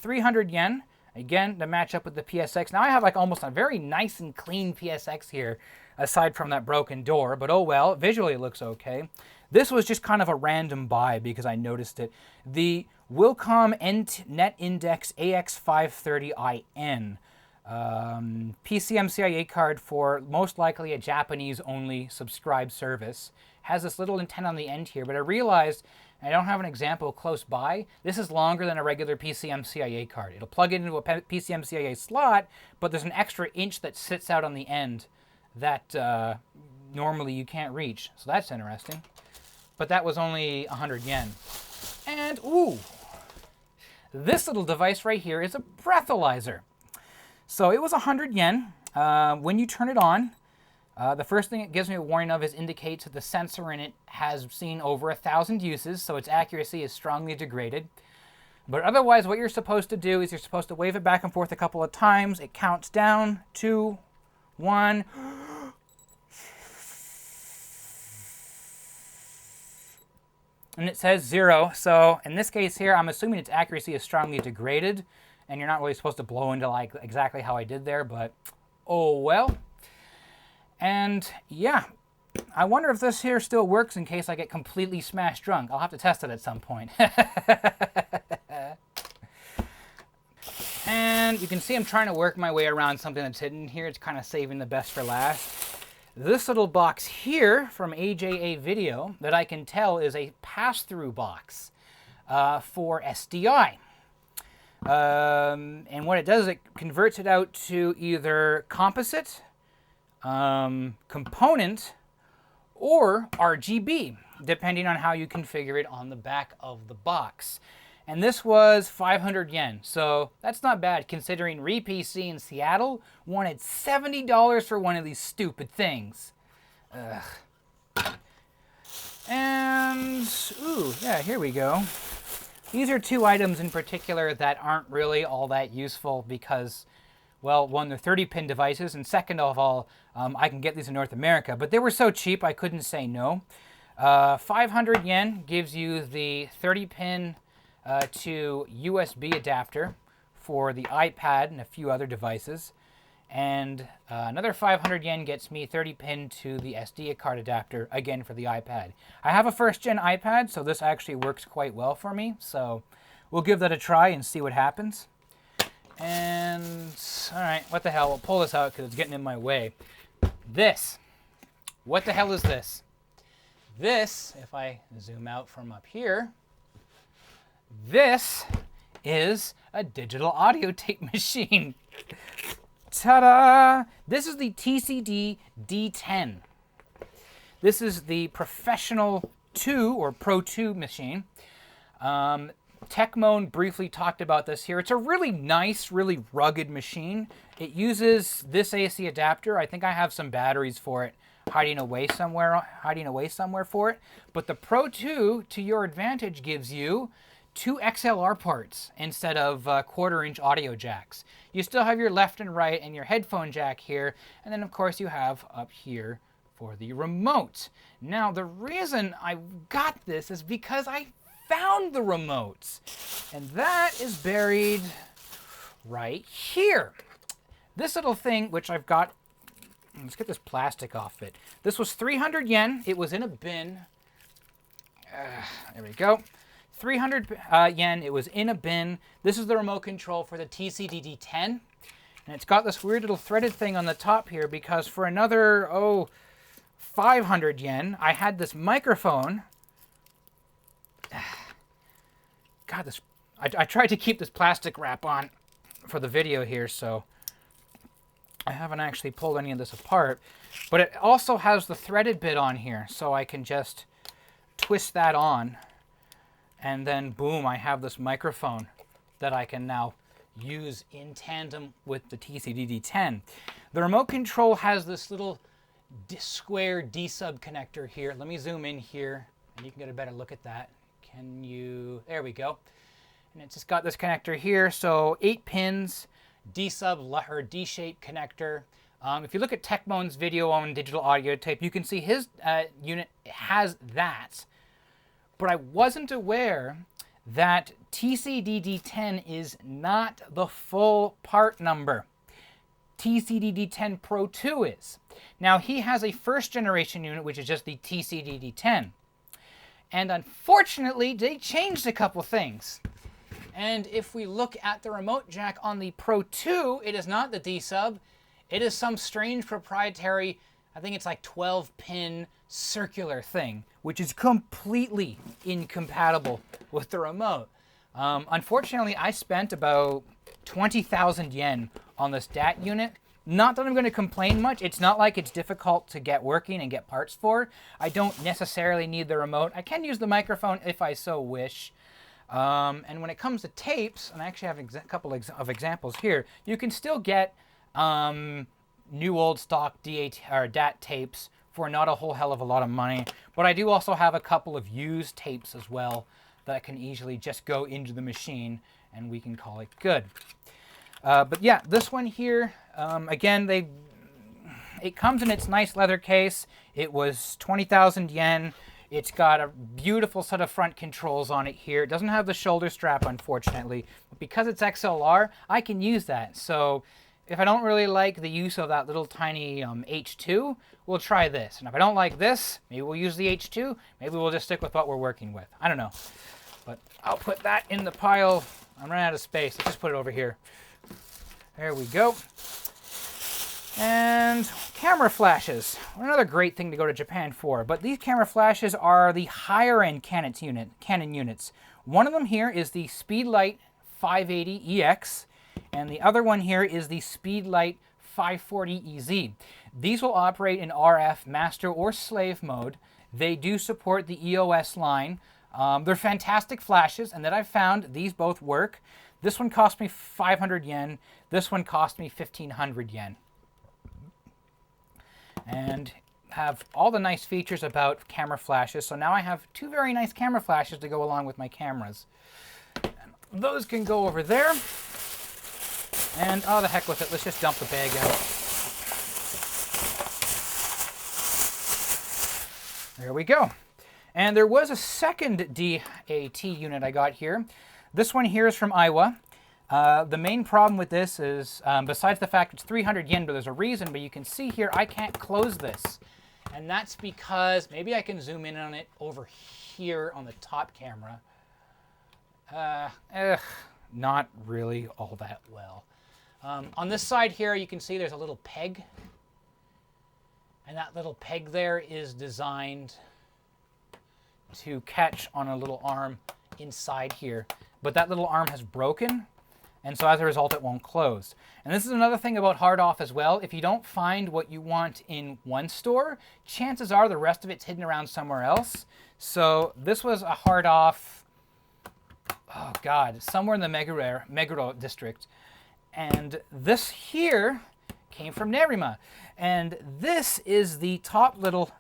300 yen. Again, to match up with the PSX. Now I have like almost a very nice and clean PSX here, aside from that broken door. But oh well, visually it looks okay. This was just kind of a random buy because I noticed it. The Wilcom Net Index AX530IN. PCMCIA card for most likely a Japanese-only subscribed service. Has this little antenna on the end here, but I realized, and I don't have an example close by, this is longer than a regular PCMCIA card. It'll plug it into a PCMCIA slot, but there's an extra inch that sits out on the end that normally you can't reach. So that's interesting. But that was only 100 yen. And, ooh, this little device right here is a breathalyzer. So it was 100 yen. When you turn it on, the first thing it gives me a warning of is indicates that the sensor in it has seen over 1,000 uses, so its accuracy is strongly degraded. But otherwise, what you're supposed to do is you're supposed to wave it back and forth a couple of times. It counts down, 2, 1. And it says 0. So in this case here, I'm assuming its accuracy is strongly degraded, and you're not really supposed to blow into like exactly how I did there, but oh well. And yeah, I wonder if this here still works in case I get completely smashed drunk. I'll have to test it at some point. And you can see I'm trying to work my way around something that's hidden here. It's kind of saving the best for last. This little box here from AJA Video that I can tell is a pass-through box for SDI. And what it does is it converts it out to either composite, component, or RGB, depending on how you configure it on the back of the box. And this was 500 yen, so that's not bad considering RePC in Seattle wanted $70 for one of these stupid things. Ugh. And, ooh, yeah, here we go. These are two items in particular that aren't really all that useful because, well, one, they're 30-pin devices, and second of all, I can get these in North America. But they were so cheap, I couldn't say no. 500 yen gives you the 30-pin to USB adapter for the iPad and a few other devices. And another 500 yen gets me 30-pin to the SD card adapter, again for the iPad. I have a first-gen iPad, so this actually works quite well for me. So we'll give that a try and see what happens. And, all right, what the hell? We'll pull this out because it's getting in my way. This. What the hell is this? This, if I zoom out from up here, this is a digital audio tape machine. Ta-da! This is the TCD D10. This is the Professional 2 or Pro 2 machine. Techmoan briefly talked about this here. It's a really nice, really rugged machine. It uses this AC adapter. I think I have some batteries for it hiding away somewhere for it. But the Pro 2, to your advantage, gives you 2 XLR ports instead of quarter-inch audio jacks. You still have your left and right and your headphone jack here, and then of course you have up here for the remote. Now the reason I got this is because I found the remotes, and that is buried right here. This little thing, which I've got, let's get this plastic off it. This was 300 yen. It was in a bin. There we go. 300 yen. It was in a bin. This is the remote control for the TCD D10. And it's got this weird little threaded thing on the top here because for another, 500 yen, I had this microphone. God, I tried to keep this plastic wrap on for the video here, so I haven't actually pulled any of this apart. But it also has the threaded bit on here, so I can just twist that on. And then, boom, I have this microphone that I can now use in tandem with the TCD D10. The remote control has this little square D-sub connector here. Let me zoom in here, and you can get a better look at that. Can you? There we go. And it's just got this connector here, so 8 pins, D-sub or D-shaped connector. If you look at Techmoan's video on digital audio tape, you can see his unit has that. But I wasn't aware that TCD D10 is not the full part number. TCD D10 Pro 2 is. Now he has a first generation unit, which is just the TCD D10. And unfortunately, they changed a couple things. And if we look at the remote jack on the Pro 2, it is not the D-sub. It is some strange proprietary, I think it's like 12-pin circular thing, which is completely incompatible with the remote. Unfortunately, I spent about 20,000 yen on this DAT unit. Not that I'm going to complain much. It's not like it's difficult to get working and get parts for. I don't necessarily need the remote. I can use the microphone if I so wish. And when it comes to tapes, and I actually have a couple of examples here, you can still get new old stock DAT tapes for not a whole hell of a lot of money. But I do also have a couple of used tapes as well that can easily just go into the machine and we can call it good. But yeah, this one here, again, it comes in its nice leather case. It was 20,000 yen. It's got a beautiful set of front controls on it here. It doesn't have the shoulder strap, unfortunately. But because it's XLR, I can use that. So if I don't really like the use of that little tiny H2, we'll try this. And if I don't like this, maybe we'll use the H2. Maybe we'll just stick with what we're working with. I don't know. But I'll put that in the pile. I'm running out of space. Let's just put it over here. There we go. And camera flashes. Another great thing to go to Japan for. But these camera flashes are the higher-end Canon units. One of them here is the Speedlight 580EX, and the other one here is the Speedlight 540EZ. These will operate in RF master or slave mode. They do support the EOS line. They're fantastic flashes, and that I've found these both work. This one cost me 500 yen. This one cost me 1,500 yen. And have all the nice features about camera flashes. So now I have two very nice camera flashes to go along with my cameras. And those can go over there. And oh, the heck with it. Let's just dump the bag out. There we go. And there was a second DAT unit I got here. This one here is from Iowa. The main problem with this is, besides the fact it's 300 yen, but there's a reason, but you can see here I can't close this. And that's because, maybe I can zoom in on it over here on the top camera. Not really all that well. On this side here, you can see there's a little peg. And that little peg there is designed to catch on a little arm inside here. But that little arm has broken. and so as a result it won't close. And this is another thing about hard off as well. If you don't find what you want in one store, chances are the rest of it's hidden around somewhere else. So this was a hard off, oh God, somewhere in the Meguro district. And this here came from Nerima. And this is the top little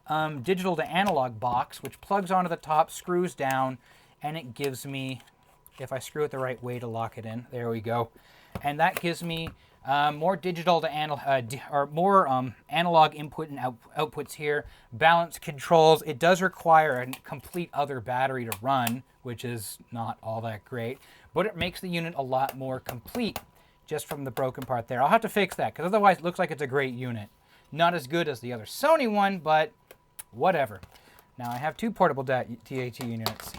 digital to analog box, which plugs onto the top, screws down, and it gives me, if I screw it the right way to lock it in, there we go. And that gives me more digital to analog input and outputs here, balance controls. It does require a complete other battery to run, which is not all that great, but it makes the unit a lot more complete just from the broken part there. I'll have to fix that, because otherwise it looks like it's a great unit. Not as good as the other Sony one, but whatever. Now I have two portable DAT units.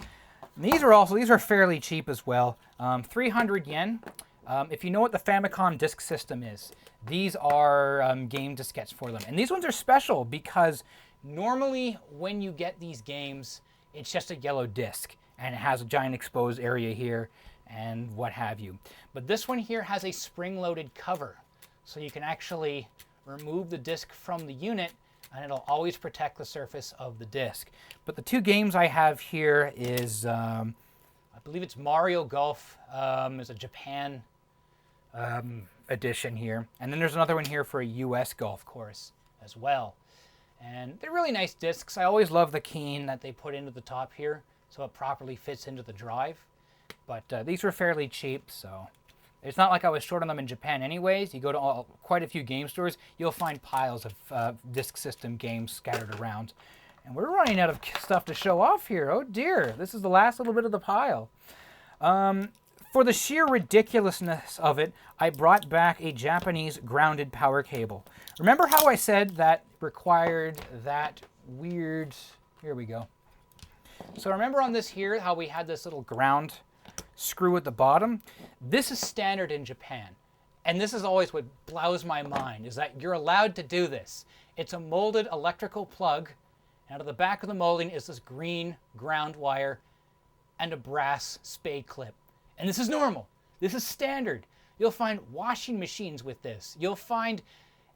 And these are fairly cheap as well. 300 yen. If you know what the Famicom disk system is, these are game diskettes for them. And these ones are special because normally when you get these games, it's just a yellow disc and it has a giant exposed area here and what have you. But this one here has a spring-loaded cover, so you can actually remove the disc from the unit and it'll always protect the surface of the disc. But the two games I have here is, I believe it's Mario Golf. There's a Japan edition here. And then there's another one here for a US golf course as well. And they're really nice discs. I always love the keying that they put into the top here so it properly fits into the drive. But these were fairly cheap, so it's not like I was short on them in Japan anyways. You go to quite a few game stores, you'll find piles of disk system games scattered around. And we're running out of stuff to show off here. Oh dear, this is the last little bit of the pile. For the sheer ridiculousness of it, I brought back a Japanese grounded power cable. Remember how I said that required that weird, here we go. So remember on this here, how we had this little ground screw at the bottom? This is standard in Japan. And this is always what blows my mind, is that you're allowed to do this. It's a molded electrical plug, and out of the back of the molding is this green ground wire and a brass spade clip. And this is normal. This is standard. You'll find washing machines with this. You'll find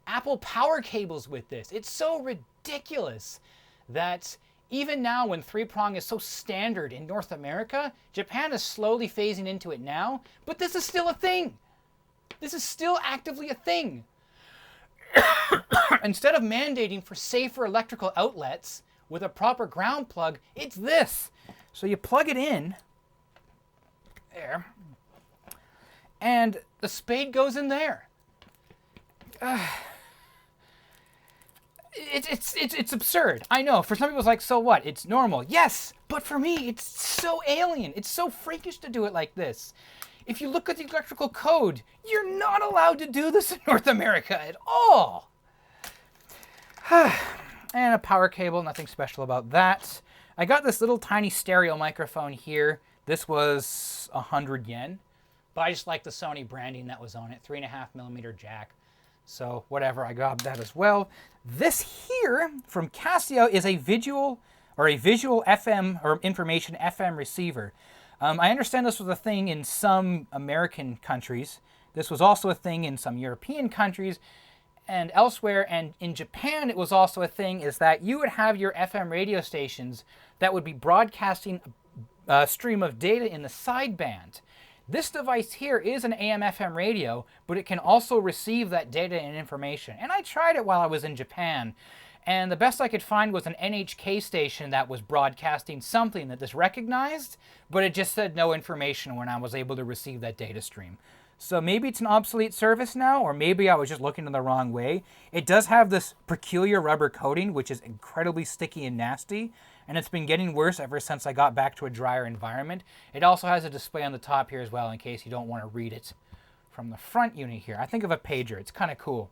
Apple power cables with this. It's so ridiculous that even now, when 3-prong is so standard in North America, Japan is slowly phasing into it now, but this is still a thing. This is still actively a thing. Instead of mandating for safer electrical outlets with a proper ground plug, it's this. So you plug it in, there, and the spade goes in there. It's absurd. I know. For some people, it's like, so what? It's normal. Yes, but for me, it's so alien. It's so freakish to do it like this. If you look at the electrical code, you're not allowed to do this in North America at all. And a power cable, nothing special about that. I got this little tiny stereo microphone here. This was 100 yen, but I just like the Sony branding that was on it, 3.5mm jack. So whatever, I got that as well. This here from Casio is a visual FM or information FM receiver. I understand this was a thing in some American countries. This was also a thing in some European countries and elsewhere. And in Japan, it was also a thing, is that you would have your FM radio stations that would be broadcasting a stream of data in the sideband. This device here is an AM/FM radio, but it can also receive that data and information. And I tried it while I was in Japan, and the best I could find was an NHK station that was broadcasting something that this recognized, but it just said no information when I was able to receive that data stream. So maybe it's an obsolete service now, or maybe I was just looking in the wrong way. It does have this peculiar rubber coating, which is incredibly sticky and nasty, and it's been getting worse ever since I got back to a drier environment. It also has a display on the top here as well, in case you don't want to read it from the front unit here. I think of a pager. It's kind of cool.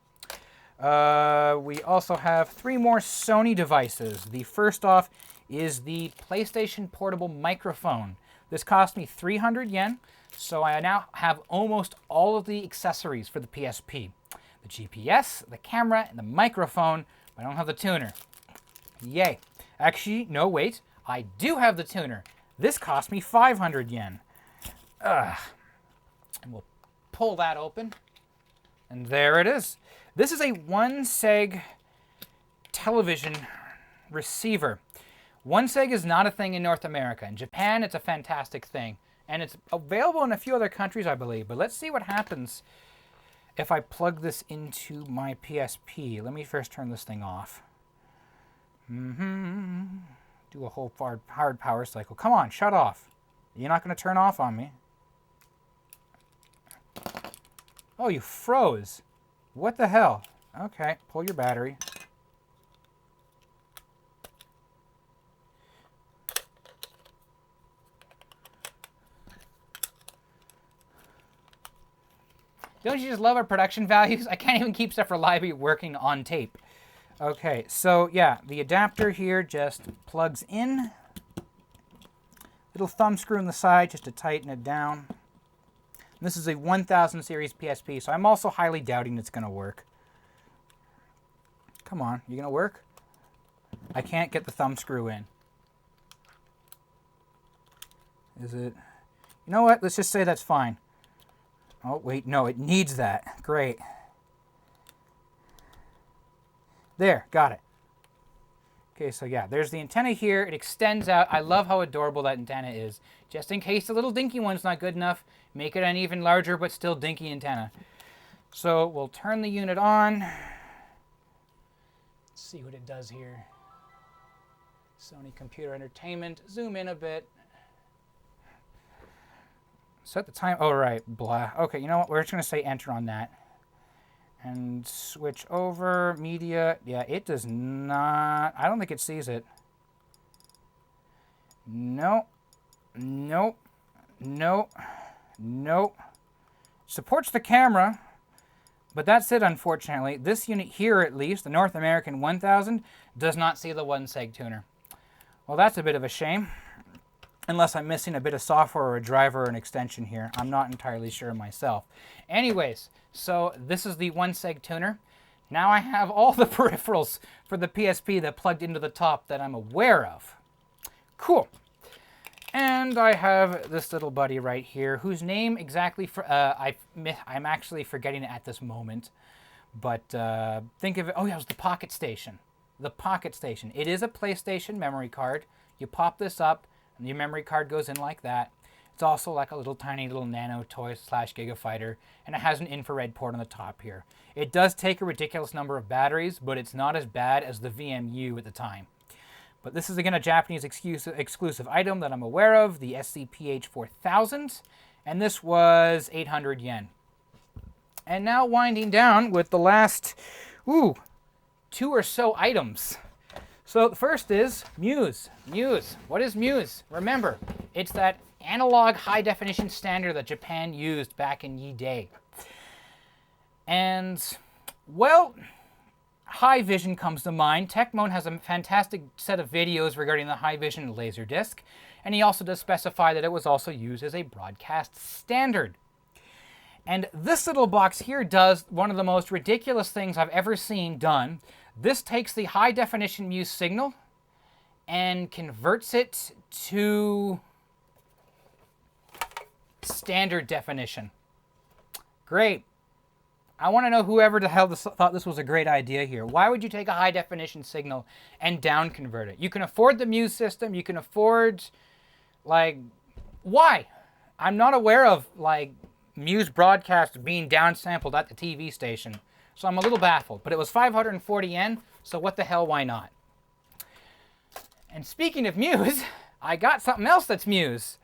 We also have 3 more Sony devices. The first off is the PlayStation Portable Microphone. This cost me 300 yen, so I now have almost all of the accessories for the PSP. The GPS, the camera, and the microphone, but I don't have the tuner. Yay. Actually, no, wait. I do have the tuner. This cost me 500 yen. And we'll pull that open. And there it is. This is a 1 seg television receiver. 1 seg is not a thing in North America. In Japan, it's a fantastic thing. And it's available in a few other countries, I believe. But let's see what happens if I plug this into my PSP. Let me first turn this thing off. Do a whole hard power cycle. Come on, shut off. You're not going to turn off on me. Oh, you froze. What the hell? Okay, pull your battery. Don't you just love our production values? I can't even keep stuff reliably working on tape. Okay, so yeah, the adapter here just plugs in. Little thumb screw on the side just to tighten it down. And this is a 1000 series PSP, so I'm also highly doubting it's going to work. Come on, you going to work? I can't get the thumb screw in. Is it? You know what? Let's just say that's fine. Oh, wait, no, it needs that. Great. There, got it. Okay, so yeah, there's the antenna here. It extends out. I love how adorable that antenna is. Just in case the little dinky one's not good enough, make it an even larger but still dinky antenna. So we'll turn the unit on. Let's see what it does here. Sony Computer Entertainment. Zoom in a bit. Set the time. Oh, right. Blah. Okay, you know what? We're just going to say enter on that. And switch over. Media. Yeah, it does not. I don't think it sees it. Nope. Nope. Nope. Nope. Supports the camera. But that's it, unfortunately. This unit here, at least, the North American 1000, does not see the 1 seg tuner. Well, that's a bit of a shame. Unless I'm missing a bit of software or a driver or an extension here. I'm not entirely sure myself. Anyways, so this is the 1 seg tuner. Now I have all the peripherals for the PSP that plugged into the top that I'm aware of. Cool. And I have this little buddy right here, whose name exactly, I'm actually forgetting it at this moment. But think of it, oh yeah, it was the Pocket Station. The Pocket Station. It is a PlayStation memory card. You pop this up, and your memory card goes in like that. It's also like a little tiny little nano toy / Giga fighter, and it has an infrared port on the top here. It does take a ridiculous number of batteries, but it's not as bad as the VMU at the time. But this is again a Japanese exclusive item that I'm aware of, the SCPH4000, and this was 800 yen. And now winding down with the last, 2 or so items. So the first is Muse. Muse. What is Muse? Remember, it's that analog high-definition standard that Japan used back in ye day. And, well, high vision comes to mind. Tecmone has a fantastic set of videos regarding the high vision Laserdisc, and he also does specify that it was also used as a broadcast standard. And this little box here does one of the most ridiculous things I've ever seen done. This takes the high-definition Muse signal and converts it to standard definition. Great. I want to know whoever the hell thought this was a great idea here. Why would you take a high-definition signal and down-convert it? You can afford the Muse system. You can afford, like, why? I'm not aware of, like, Muse broadcast being downsampled at the TV station. So I'm a little baffled, but it was 540 yen, so what the hell, why not? And speaking of Muse, I got something else that's Muse.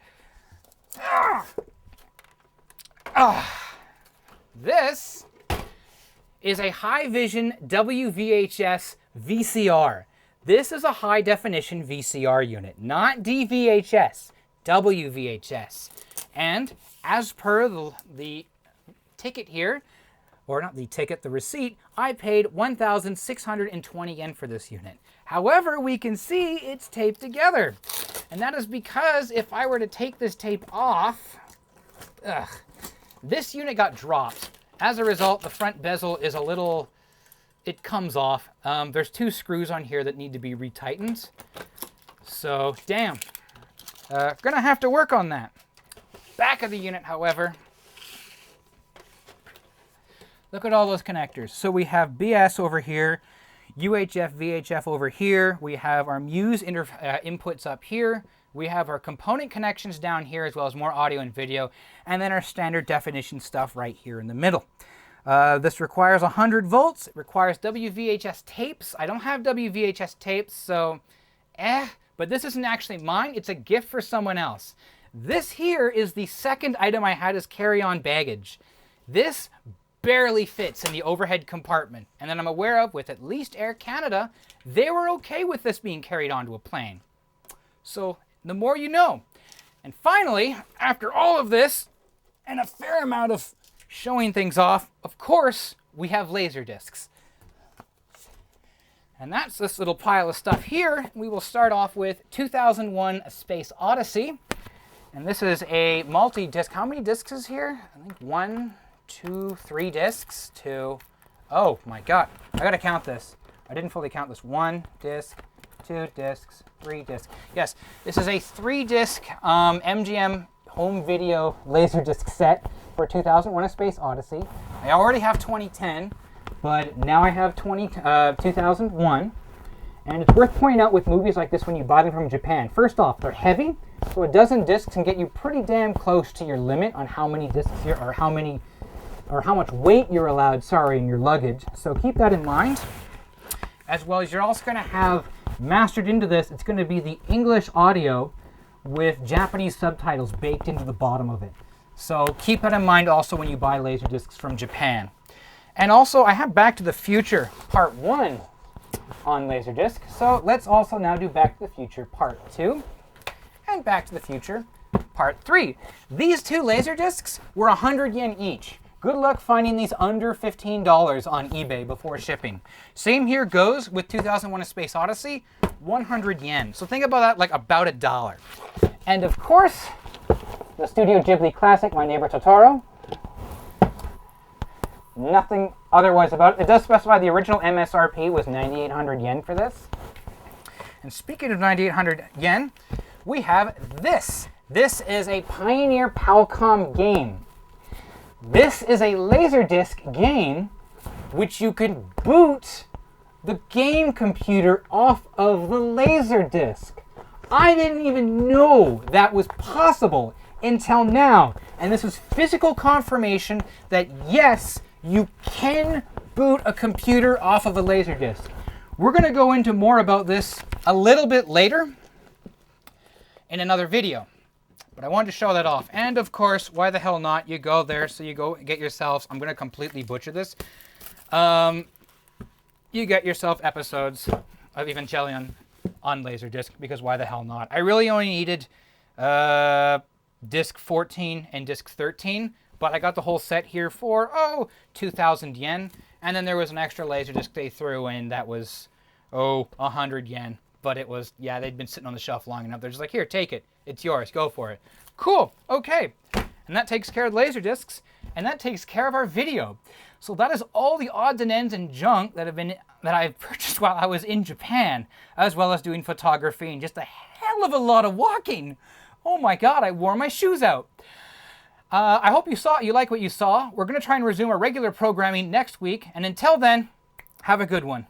This is a high-vision WVHS VCR. This is a high-definition VCR unit, not DVHS, WVHS. And as per the ticket here, or not the ticket, the receipt, I paid 1,620 yen for this unit. However, we can see it's taped together. And that is because if I were to take this tape off, this unit got dropped. As a result, the front bezel is a little, it comes off. There's 2 screws on here that need to be retightened. So, damn. Gonna have to work on that. Back of the unit, however, Look at all those connectors. So we have BS over here, UHF, VHF over here. We have our Muse inputs up here. We have our component connections down here, as well as more audio and video, and then our standard definition stuff right here in the middle. This requires 100 volts. It requires WVHS tapes. I don't have WVHS tapes, so but this isn't actually mine. It's a gift for someone else. This here is the second item I had as carry-on baggage. This barely fits in the overhead compartment, and that I'm aware of with at least Air Canada, they were okay with this being carried onto a plane. So the more you know. And finally, after all of this, and a fair amount of showing things off, of course, we have laser discs. And that's this little pile of stuff here. We will start off with 2001: A Space Odyssey. And this is a multi-disc. How many discs is here? I think 1, 2, 3 discs. Oh my God, I gotta count this. I didn't fully count this. 1 disc, 2 discs, 3 discs. Yes, this is a 3-disc MGM home video laserdisc set for 2001: A Space Odyssey. I already have 2010, but now I have 2001. And it's worth pointing out with movies like this when you buy them from Japan. First off, they're heavy, so a dozen discs can get you pretty damn close to your limit on how many discs here, or how much weight you're allowed, in your luggage. So keep that in mind. As well as you're also going to have mastered into this, it's going to be the English audio with Japanese subtitles baked into the bottom of it. So keep that in mind also when you buy laserdiscs from Japan. And also, I have Back to the Future Part 1 on Laserdisc. So let's also now do Back to the Future Part 2 and Back to the Future Part 3. These two Laserdiscs were 100 yen each. Good luck finding these under $15 on eBay before shipping. Same here goes with 2001: A Space Odyssey, 100 yen. So think about that like about $1. And of course, the Studio Ghibli classic, My Neighbor Totoro. Nothing otherwise about it. It does specify the original MSRP was 9,800 yen for this. And speaking of 9,800 yen, we have this. This is a Pioneer Palcom game. This is a Laserdisc game which you can boot the game computer off of the Laserdisc. I didn't even know that was possible until now. And this is physical confirmation that yes, you can boot a computer off of a Laserdisc. We're going to go into more about this a little bit later in another video. But I wanted to show that off. And of course, why the hell not? You go there, so you go get yourselves, I'm going to completely butcher this. You get yourself episodes of Evangelion on Laserdisc, because why the hell not? I really only needed disc 14 and disc 13, but I got the whole set here for, 2,000 yen. And then there was an extra Laserdisc they threw in that was, 100 yen. But it was, yeah, they'd been sitting on the shelf long enough. They're just like, here, take it. It's yours. Go for it. Cool. Okay. And that takes care of Laserdiscs, and that takes care of our video. So that is all the odds and ends and junk that I've purchased while I was in Japan, as well as doing photography and just a hell of a lot of walking. Oh my God, I wore my shoes out. I hope you like what you saw. We're going to try and resume our regular programming next week. And until then, have a good one.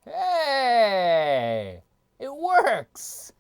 Hey, it works.